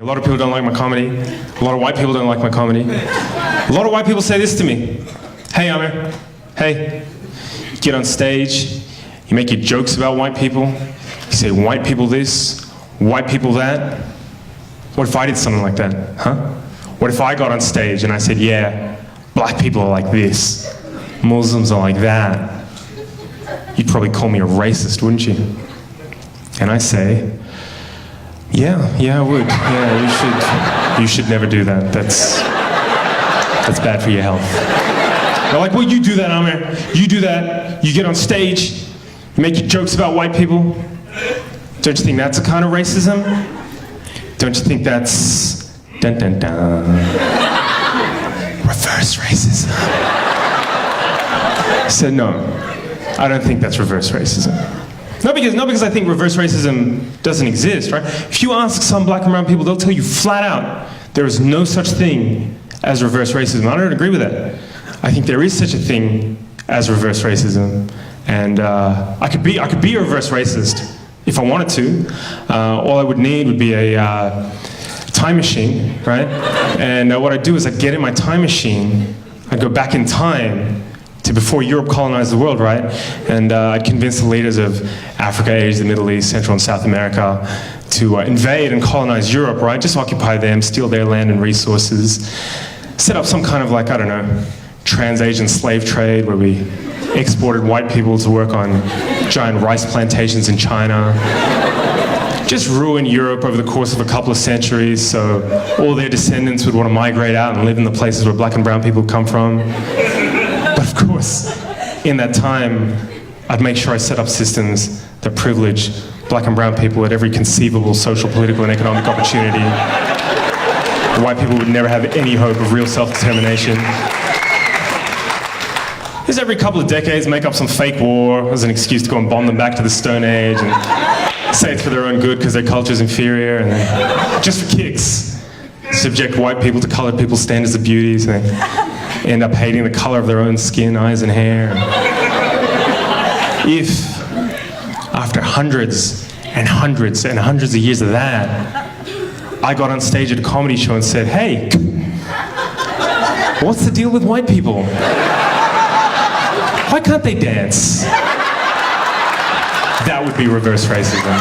A lot of people don't like my comedy. A lot of white people don't like my comedy. A lot of white people say this to me. Hey, Amir. Hey. You get on stage, you make your jokes about white people. You say white people this, white people that. What if I did something like that, huh? What if I got on stage and I said, yeah, black people are like this, Muslims are like that. You'd probably call me a racist, wouldn't you? And I say, yeah, I would. Yeah, you should never do that. That's bad for your health. They're like, well, you do that, Amir. You do that. You get on stage, you make your jokes about white people. Don't you think that's a kind of racism? Don't you think that's dun dun dun? Reverse racism. I said, no, I don't think that's reverse racism. Not because I think reverse racism doesn't exist, right? If you ask some black and brown people, they'll tell you flat out, there is no such thing as reverse racism. I don't agree with that. I think there is such a thing as reverse racism, and I could be a reverse racist if I wanted to. All I would need would be a time machine, right? And what I'd do is I'd get in my time machine, I'd go back in time to before Europe colonized the world, right? And I'd convince the leaders of Africa, Asia, the Middle East, Central and South America to invade and colonize Europe, right? Just occupy them, steal their land and resources, set up some kind of like, I don't know, trans-Asian slave trade where we exported white people to work on giant rice plantations in China. Just ruin Europe over the course of a couple of centuries so all their descendants would want to migrate out and live in the places where black and brown people come from. But of course, in that time, I'd make sure I set up systems that privilege black and brown people at every conceivable social, political, and economic opportunity. The white people would never have any hope of real self-determination. Just every couple of decades, make up some fake war as an excuse to go and bomb them back to the Stone Age and say it's for their own good because their culture's inferior, and then, just for kicks, subject white people to colored people's standards of beauty, so they end up hating the color of their own skin, eyes, and hair. If, after hundreds and hundreds and hundreds of years of that, I got on stage at a comedy show and said, hey, what's the deal with white people? Why can't they dance? That would be reverse racism.